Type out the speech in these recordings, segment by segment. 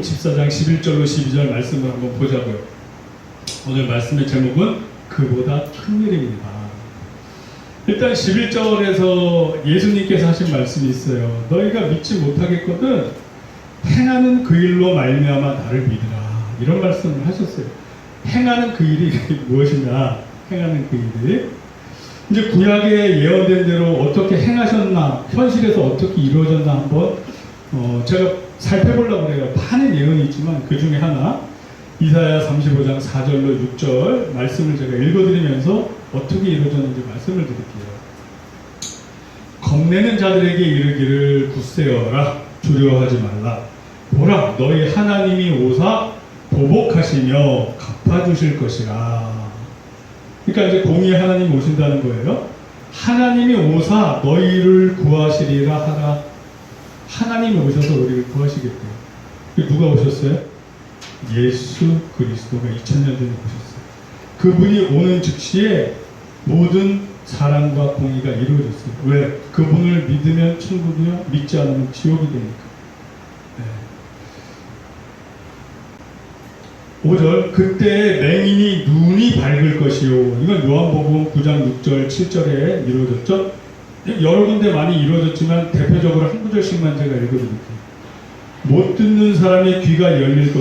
14장 11절로 12절 말씀을 한번 보자고요. 오늘 말씀의 제목은 그보다 큰 일입니다. 일단 11절에서 예수님께서 하신 말씀이 있어요. 너희가 믿지 못하겠거든 행하는 그 일로 말미암아 나를 믿으라. 이런 말씀을 하셨어요. 행하는 그 일이 무엇이냐? 행하는 그 일이 이제 구약에 예언된 대로 어떻게 행하셨나, 현실에서 어떻게 이루어졌나 한번 제가 살펴보려고 그래요. 많은 예언이 있지만 그 중에 하나 이사야 35장 4절로 6절 말씀을 제가 읽어드리면서 어떻게 이루어졌는지 말씀을 드릴게요. 겁내는 자들에게 이르기를 굳세어라, 두려워하지 말라. 보라, 너희 하나님이 오사 보복하시며 갚아주실 것이라. 그러니까 이제 공의의 하나님이 오신다는 거예요. 하나님이 오사 너희를 구하시리라 하라. 하나님이 오셔서 우리를 구하시겠대요. 누가 오셨어요? 예수 그리스도가 2000년 전에 오셨어요. 그분이 오는 즉시에 모든 사랑과 공의가 이루어졌어요. 왜? 그분을 믿으면 천국이요, 믿지 않으면 지옥이 되니까. 5절, 그때 맹인이 눈이 밝을 것이요. 이건 요한복음 9장 6절 7절에 이루어졌죠. 여러 군데 많이 이루어졌지만 대표적으로 한 구절씩만 제가 읽어드릴게요. 못 듣는 사람의 귀가 열릴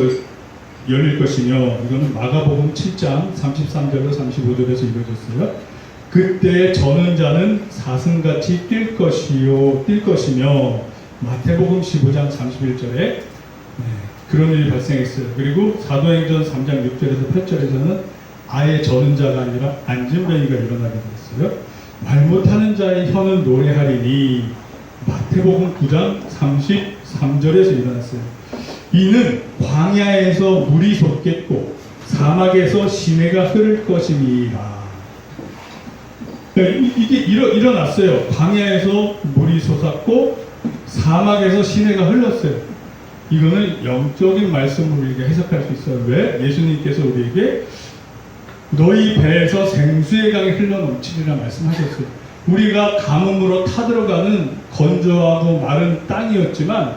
것이며, 이거는 마가복음 7장 33절로 35절에서 이루어졌어요. 그때 저는 자는 사슴같이 뛸 것이며, 마태복음 15장 31절에 그런 일이 발생했어요. 그리고 사도행전 3장 6절에서 8절에서는 아예 저는 자가 아니라 안진뱅이가 일어나게 됐어요. 말 못하는 자의 혀는 노래하리니, 마태복음 9장 33절에서 일어났어요. 이는 광야에서 물이 솟겠고 사막에서 시내가 흐를 것이니라. 이게 일어났어요. 광야에서 물이 솟았고 사막에서 시내가 흘렀어요. 이거는 영적인 말씀으로 우리가 해석할 수 있어요. 왜? 예수님께서 우리에게 너희 배에서 생수의 강이 흘러넘치리라 말씀하셨어요. 우리가 가뭄으로 타들어가는 건조하고 마른 땅이었지만,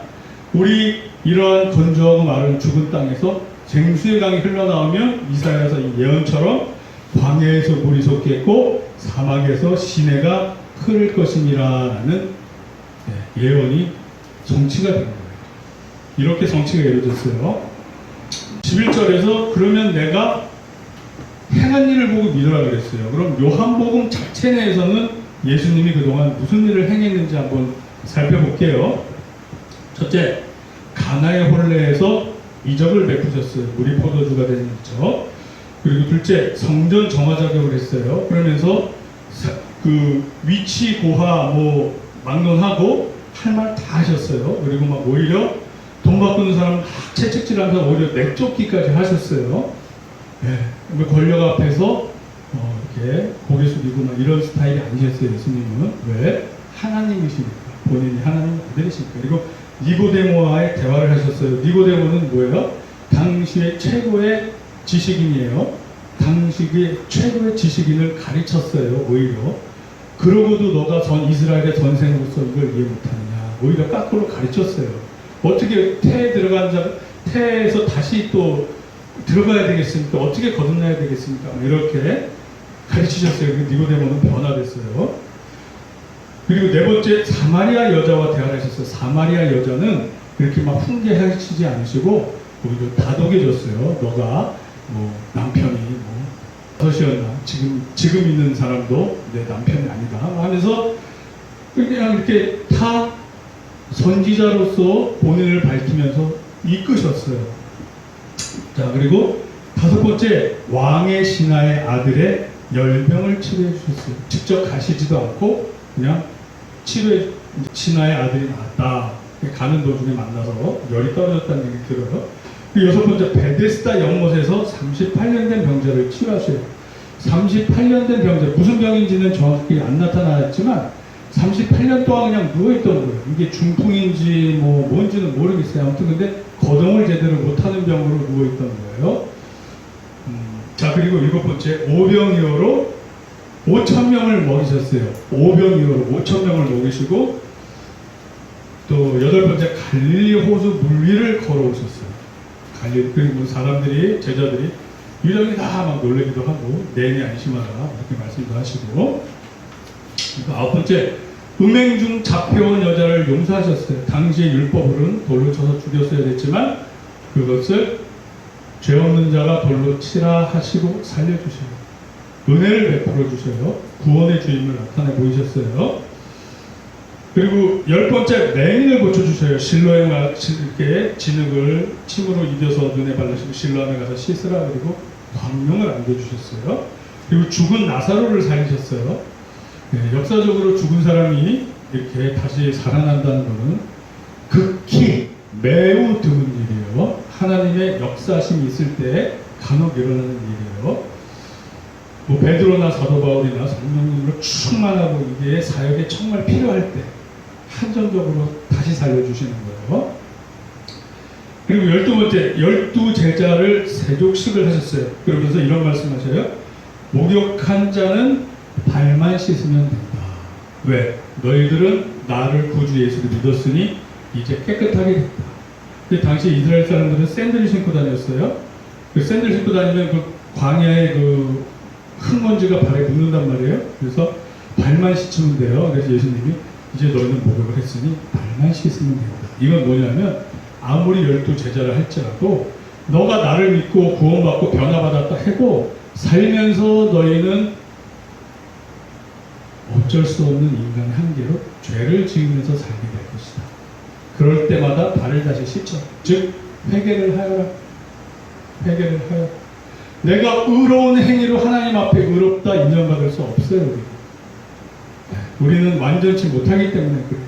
우리 이러한 건조하고 마른 죽은 땅에서 생수의 강이 흘러나오면 이사야서 이 예언처럼 광야에서 물이 솟겠고 사막에서 시내가 흐를 것이니라는 예언이 성취가 된 거예요. 이렇게 성취가 이루어졌어요. 11절에서 그러면 내가 행한 일을 보고 믿으라 그랬어요. 그럼 요한복음 자체 내에서는 예수님이 그동안 무슨 일을 행했는지 한번 살펴볼게요. 첫째, 가나의 혼례에서 이적을 베푸셨어요. 물이 포도주가 되는 이적. 그리고 둘째, 성전 정화 작업을 했어요. 그러면서 그 위치 고하 막론하고 할 말 다 하셨어요. 그리고 막 오히려 돈 바꾸는 사람 채찍질하면서 오히려 내쫓기까지 하셨어요. 권력 앞에서 이렇게 고개 숙이고 막 이런 스타일이 아니셨어요. 예수님은. 왜? 하나님이시니까. 본인이 하나님 아들이시니까. 그리고 니고데모와의 대화를 하셨어요. 니고데모는 뭐예요? 당시의 최고의 지식인이에요. 당시의 최고의 지식인을 가르쳤어요. 오히려. 그러고도 너가 전 이스라엘의 전생으로서 이걸 이해 못하느냐. 오히려 거꾸로 가르쳤어요. 어떻게 태에서 다시 또 들어가야 되겠습니까? 어떻게 거듭나야 되겠습니까? 이렇게 가르치셨어요. 니고데모는 변화됐어요. 그리고 네 번째, 사마리아 여자와 대화를 하셨어요. 사마리아 여자는 그렇게 막 훈계하시지 않으시고 오히려 다독여줬어요. 너가 남편이 어떠시었나? 지금 있는 사람도 내 남편이 아니다 하면서 그냥 이렇게 다 선지자로서 본인을 밝히면서 이끄셨어요. 자, 그리고 다섯 번째, 왕의 신하의 아들의 열병을 치료해 주셨어요. 직접 가시지도 않고 그냥 신하의 아들이 나왔다. 가는 도중에 만나서 열이 떨어졌다는 얘기 들어요. 그리고 여섯 번째, 베데스다 연못에서 38년 된 병자를 치유하셔요. 38년 된 병자, 무슨 병인지는 정확히 안 나타났지만 38년 동안 그냥 누워있던 거예요. 이게 중풍인지 뭔지는 모르겠어요. 아무튼 근데 거동을 제대로 못하는 병으로 누워있던 거예요. 자, 그리고 일곱 번째, 오병이어로 5,000명을 먹이셨어요. 오병이어로 5,000명을 먹이시고, 또 여덟 번째, 갈릴리 호수 물 위를 걸어오셨어요. 갈릴리, 그리고 사람들이, 제자들이 유령이 다 막 놀라기도 하고, 내내 안심하라, 이렇게 말씀도 하시고. 아홉 번째, 음행 중 잡혀온 여자를 용서하셨어요. 당시의 율법으로는 돌로 쳐서 죽였어야 됐지만, 그것을 죄 없는 자가 돌로 치라 하시고 살려주셔요. 은혜를 베풀어 주셔요. 구원의 주임을 나타내 보이셨어요. 그리고 열 번째, 맹인을 고쳐주셔요. 실로에 이렇게 진흙을 침으로 이겨서 눈에 바르시고 실로암에 가서 씻으라, 그리고 광명을 안겨주셨어요. 그리고 죽은 나사로를 살리셨어요. 네, 역사적으로 죽은 사람이 이렇게 다시 살아난다는 것은 극히 매우 드문 일이에요. 하나님의 역사심이 있을 때 간혹 일어나는 일이에요. 뭐 베드로나 사도 바울이나 성령님으로 충만하고 이게 사역에 정말 필요할 때 한정적으로 다시 살려주시는 거예요. 그리고 12번째, 12제자를 세족식을 하셨어요. 그러면서 이런 말씀하셔요. 목욕한 자는 발만 씻으면 된다. 왜? 너희들은 나를 구주 예수를 믿었으니 이제 깨끗하게 됐다. 근데 당시 이스라엘 사람들은 샌들을 신고 다녔어요. 그 샌들 신고 다니면 그 광야의 그 흙먼지가 발에 묻는단 말이에요. 그래서 발만 씻으면 돼요. 그래서 예수님이 이제 너희는 목욕을 했으니 발만 씻으면 된다. 이건 뭐냐면 아무리 12제자를 할지라도 너가 나를 믿고 구원받고 변화받았다 해도 살면서 너희는 어쩔 수 없는 인간의 한계로 죄를 지으면서 살게 될 것이다. 그럴 때마다 발을 다시 씻죠. 즉 회개를 하여라. 회개를 하여라. 내가 의로운 행위로 하나님 앞에 의롭다 인정받을 수 없어요. 우리는 완전치 못하기 때문에 그래요.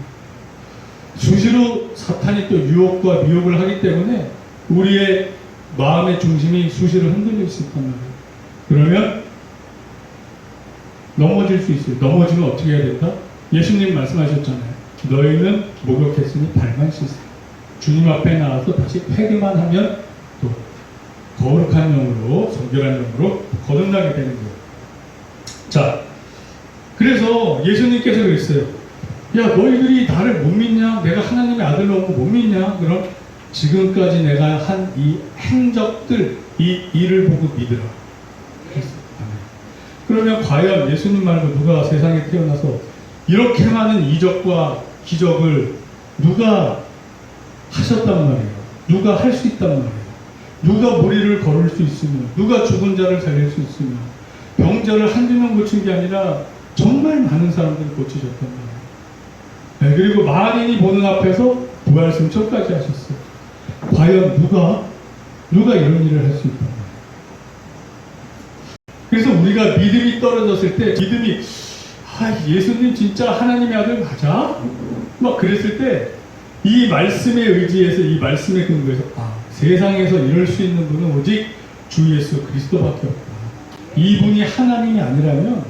수시로 사탄이 또 유혹과 미혹을 하기 때문에 우리의 마음의 중심이 수시로 흔들릴 수 있단 말이에요. 그러면 넘어질 수 있어요. 넘어지면 어떻게 해야 된다? 예수님 말씀하셨잖아요. 너희는 목욕했으니 발만 씻으라. 주님 앞에 나와서 다시 회개만 하면 또 거룩한 영으로, 성결한 영으로 거듭나게 되는 거예요. 자, 그래서 예수님께서 그랬어요. 야, 너희들이 나를 못 믿냐? 내가 하나님의 아들로 못 믿냐? 그럼 지금까지 내가 한 이 행적들, 이 일을 보고 믿으라. 그러면 과연 예수님 말고 누가 세상에 태어나서 이렇게 많은 이적과 기적을 누가 하셨단 말이에요? 누가 할 수 있단 말이에요? 누가 무리를 걸을 수 있으며, 누가 죽은 자를 살릴 수 있으며, 병자를 한두 명 고친 게 아니라 정말 많은 사람들을 고치셨단 말이에요. 네, 그리고 만인이 보는 앞에서 부활 승천까지 하셨어요. 과연 누가 이런 일을 할 수 있단 말이에요? 그래서 우리가 믿음이 떨어졌을 때, 믿음이 예수님 진짜 하나님의 아들 맞아? 막 그랬을 때 이 말씀에 의지해서, 이 말씀에 근거해서 세상에서 이럴 수 있는 분은 오직 주 예수 그리스도밖에 없다. 이분이 하나님이 아니라면,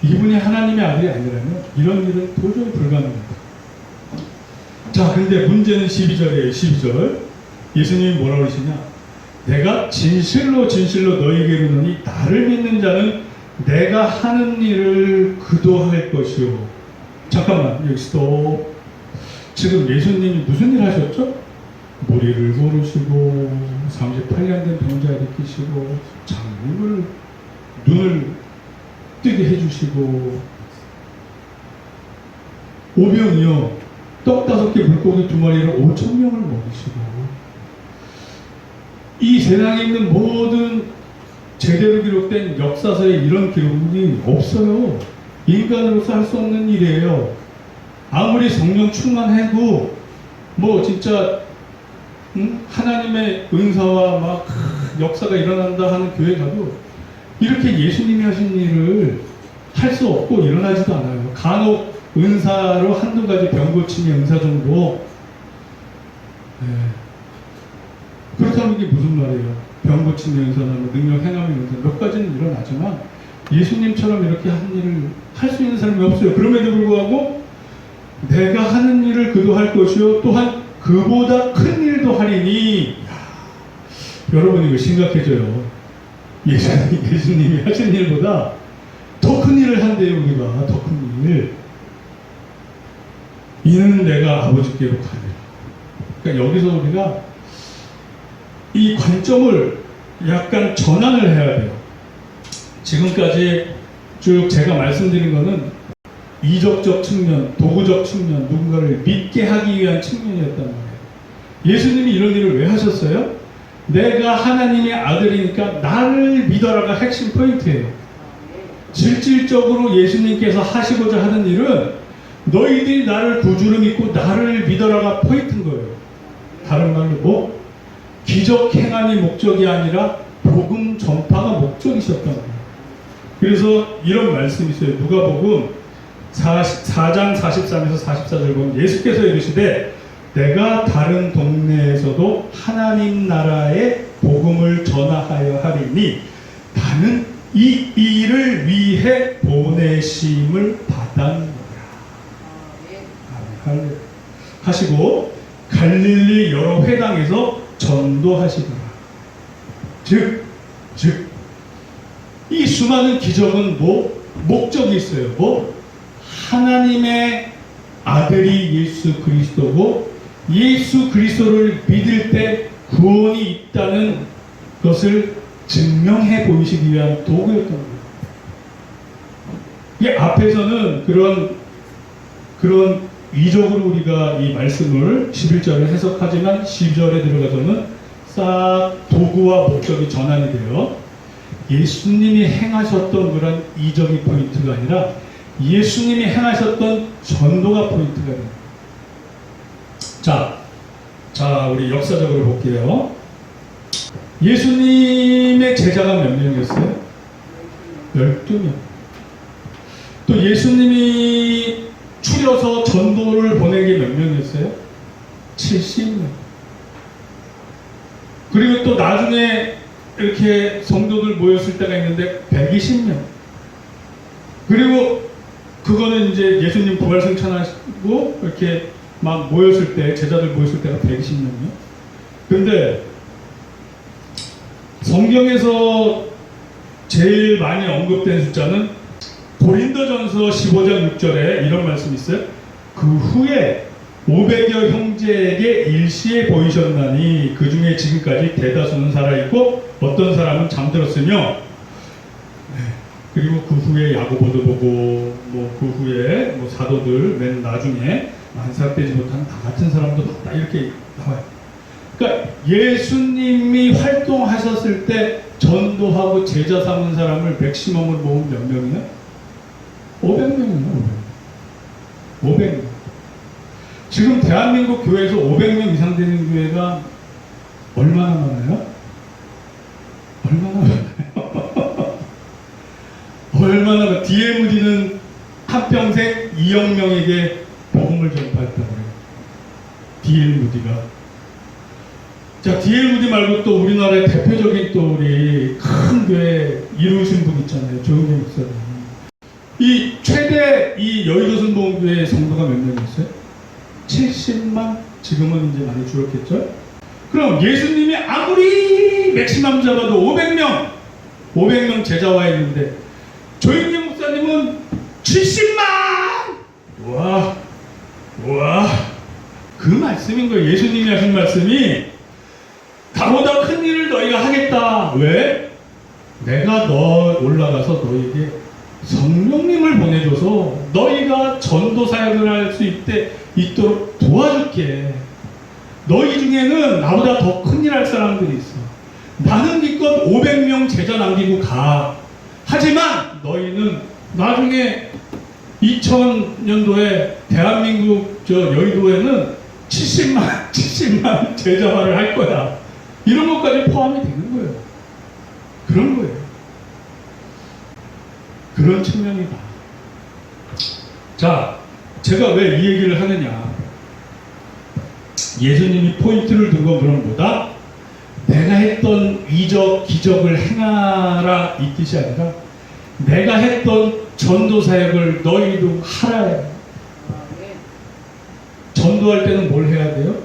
이분이 하나님의 아들이 아니라면 이런 일은 도저히 불가능합니다. 자, 근데 문제는 12절이에요. 12절. 예수님이 뭐라고 그러시냐? 내가 진실로 진실로 너희에게 이르노니 나를 믿는 자는 내가 하는 일을 그도 할 것이요. 잠깐만, 여기 스톱. 지금 예수님이 무슨 일 하셨죠? 머리를 고르시고 38년 된 병자 일으키시고 장님을 눈을 뜨게 해주시고 오병이요 떡 5개 물고기 2마리를 5,000명을 먹이시고 이 세상에 있는 모든 제대로 기록된 역사서에 이런 기록이 없어요. 인간으로서 할 수 없는 일이에요. 아무리 성령 충만해도 뭐 진짜 하나님의 은사와 막 역사가 일어난다 하는 교회 가도 이렇게 예수님이 하신 일을 할 수 없고 일어나지도 않아요. 간혹 은사로 한두 가지 병 고침의 은사 정도. 네. 그렇다면 이게 무슨 말이에요? 병 고침의 은사나 능력 행함의 은사 몇 가지는 일어나지만 예수님처럼 이렇게 한 일을 할 수 있는 사람이 없어요. 그럼에도 불구하고 내가 하는 일을 그도 할 것이요 또한 그보다 큰 일도 하리니. 여러분 이거 심각해져요. 예수님이 하신 일보다 더 큰 일을 한대요. 우리가 더 큰 일. 이는 내가 아버지께로 가리라. 그러니까 여기서 우리가 이 관점을 약간 전환을 해야 돼요. 지금까지 쭉 제가 말씀드린 거는 이적적 측면, 도구적 측면, 누군가를 믿게 하기 위한 측면이었단 말이에요. 예수님이 이런 일을 왜 하셨어요? 내가 하나님의 아들이니까 나를 믿어라가 핵심 포인트예요. 실질적으로 예수님께서 하시고자 하는 일은 너희들이 나를 구주로 믿고 나를 믿어라가 포인트인 거예요. 다른 말로 뭐? 기적 행함이 목적이 아니라 복음 전파가 목적이셨단 말이에요. 그래서 이런 말씀이 있어요. 누가복음 4장 43에서 44절 보면 예수께서 이르시되 내가 다른 동네에서도 하나님 나라의 복음을 전하하여 하리니 나는 이 일을 위해 보내심을 받았노라. 아멘. 하시고 갈릴리 여러 회당에서 전도하시더라. 즉 이 수많은 기적은 뭐? 목적이 있어요. 뭐? 하나님의 아들이 예수 그리스도고 예수 그리스도를 믿을 때 구원이 있다는 것을 증명해 보이시기 위한 도구였던 거예요. 이 앞에서는 그런 위적으로 우리가 이 말씀을 11절을 해석하지만 12절에 들어가서는 싹 도구와 목적이 전환이 돼요. 예수님이 행하셨던 그런 이적이 포인트가 아니라 예수님이 행하셨던 전도가 포인트가 됩니다. 자, 우리 역사적으로 볼게요. 예수님의 제자가 몇 명이었어요? 12명. 또 예수님이 추려서 전도를 보내게 몇 명이었어요? 70명. 그리고 또 나중에 이렇게 성도들 모였을 때가 있는데 120명. 그리고 그거는 이제 예수님 부활승천하시고 이렇게 막 모였을 때, 제자들 모였을 때가 120명이요. 근데 성경에서 제일 많이 언급된 숫자는 고린도전서 15장 6절에 이런 말씀이 있어요. 그 후에 500여 형제에게 일시에 보이셨나니 그 중에 지금까지 대다수는 살아있고 어떤 사람은 잠들었으며, 그리고 그 후에 야고보도 보고 그 후에 사도들 맨 나중에 만삭되지 못한 다 같은 사람도 봤다 이렇게 나와요. 그러니까 예수님이 활동하셨을 때 전도하고 제자 삼은 사람을 맥시멈을 모으면 몇 명이야? 500명이요. 500명. 지금 대한민국 교회에서 500명 이상 되는 교회가 얼마나 많아요? 얼마나 많아요? 얼마나 많아요? D.L. 무디는 한평생 2억 명에게 복음을 전파했다고 해요. D.L. 무디가. 자, D.L. 무디 말고 또 우리나라의 대표적인 또 우리 큰 교회 이루신 분 있잖아요. 조용재 목사님. 이 최대 이 여의도 순복음교회 성도가 몇 명이었어요? 70만? 지금은 이제 많이 줄었겠죠? 그럼 예수님이 아무리 맥시멈 잡아도 500명 제자와 했는데 조용재 목사님은 70만! 우와. 그 말씀인 거예요. 예수님이 하신 말씀이 다보다 큰 일을 너희가 하겠다. 왜? 내가 올라가서 너희에게 성령님을 보내줘서 너희가 전도 사역을 할 수 있도록 도와줄게. 너희 중에는 나보다 더 큰일 할 사람들이 있어. 나는 기껏 500명 제자 남기고 가. 하지만 너희는 나중에 2000년도에 대한민국 여의도에는 70만 제자화를 할 거야. 이런 것까지 포함이 되는 거예요. 그런 거예요. 그런 측면이다. 자, 제가 왜 이 얘기를 하느냐. 예수님이 포인트를 둔 건 그런 거다. 내가 했던 이적, 기적을 행하라 이 뜻이 아니라 내가 했던 전도 사역을 너희도 하라. 전도할 때는 뭘 해야 돼요?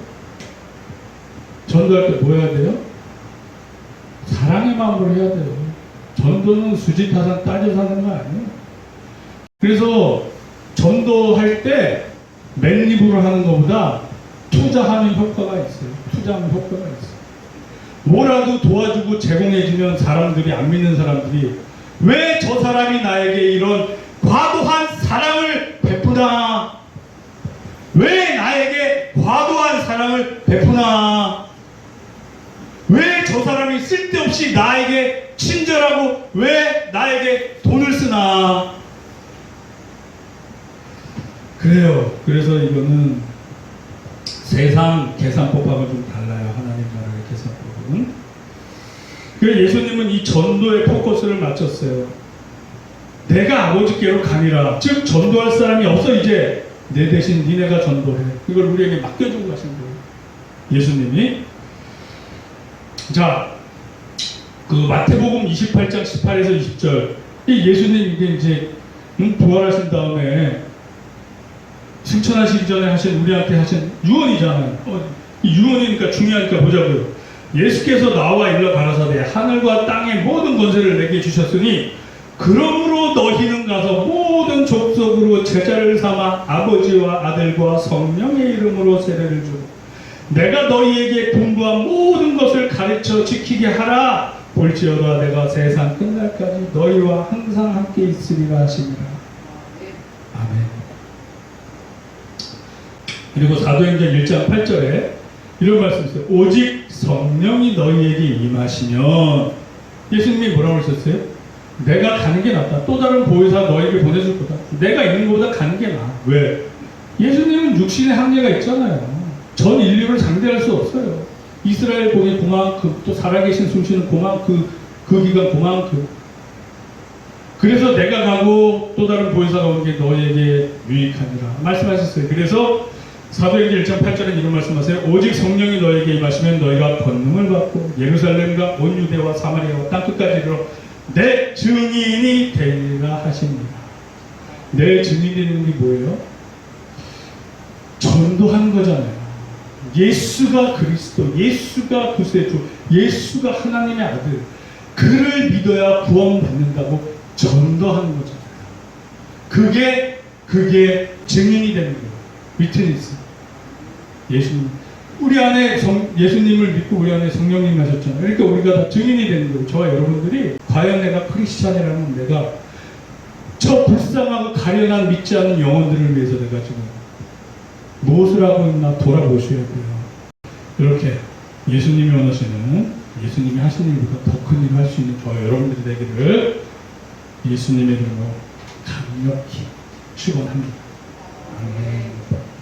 전도할 때 뭐 해야 돼요? 사랑의 마음으로 해야 돼요. 전도는 수지타산 따져서 하는 거 아니에요. 그래서 전도할 때 맨입으로 하는 것보다 투자하는 효과가 있어요. 투자하는 효과가 있어요. 뭐라도 도와주고 제공해주면 사람들이, 안 믿는 사람들이 왜 저 사람이 나에게 이런 과도한 사랑을 베푸나? 왜 나에게 과도한 사랑을 베푸나? 왜 저 사람이 쓸데없이 나에게 친절하고 왜 나에게 돈을 쓰나? 그래요. 그래서 이거는 세상 계산법하고 좀 달라요. 하나님 나라의 계산법은. 그래서 예수님은 이 전도에 포커스를 맞췄어요. 내가 아버지께로 가니라. 즉 전도할 사람이 없어. 이제 내 대신 니네가 전도해. 이걸 우리에게 맡겨주고 가신 거예요. 예수님이. 자, 그 마태복음 28장 18에서 20절. 이 예수님 이게 이제 부활하신 다음에 승천하시기 전에 하신, 우리한테 하신 유언이잖아요. 이 유언이니까 중요하니까 보자고요. 예수께서 나와 일러 가라사대 하늘과 땅의 모든 권세를 내게 주셨으니 그러므로 너희는 가서 모든 족속으로 제자를 삼아 아버지와 아들과 성령의 이름으로 세례를 주고 내가 너희에게 분부한 모든 것을 가르쳐 지키게 하라. 볼지어다 내가 세상 끝날까지 너희와 항상 함께 있으리라 하시니라. 아멘. 그리고 사도행전 1장 8절에 이런 말씀 있어요. 오직 성령이 너희에게 임하시면, 예수님이 뭐라고 하셨어요? 내가 가는 게 낫다. 또 다른 보혜사 너에게 보내줄 거다. 내가 있는 것보다 가는 게 나아. 왜? 예수님은 육신의 한계가 있잖아요. 전 인류를 상대할 수 없어요. 이스라엘 공의 그만큼, 또 살아계신 숨쉬는 그만큼, 그 기간 그만큼. 그래서 내가 가고 또 다른 보혜사가 오는 게 너에게 유익하니라 말씀하셨어요. 그래서 사도행전 1장 8절에 이런 말씀하세요. 오직 성령이 너에게 임하시면 너희가 권능을 받고 예루살렘과 온 유대와 사마리아와 땅끝까지 이르러 내 증인이 되리라 하십니다. 내 증인이 되는 게 뭐예요? 전도하는 거잖아요. 예수가 그리스도, 예수가 구세주, 예수가 하나님의 아들, 그를 믿어야 구원받는다고 전도하는 거잖아요. 그게 증인이 되는 거예요. 위트니스. 예수님. 우리 안에 예수님을 믿고 우리 안에 성령님 하셨잖아요. 그러니까 우리가 다 증인이 되는 거예요. 저와 여러분들이 과연 내가 크리스찬이라면 내가 저 불쌍하고 가련한 믿지 않는 영혼들을 위해서 내가 지금 무엇을 하고 있나 돌아보셔야 돼요. 이렇게 예수님이 원하시는, 예수님이 하시는 일보다 더 큰 일을 할 수 있는 저와 여러분들이 되기를 예수님의 이름으로 강력히 축원합니다. 아멘.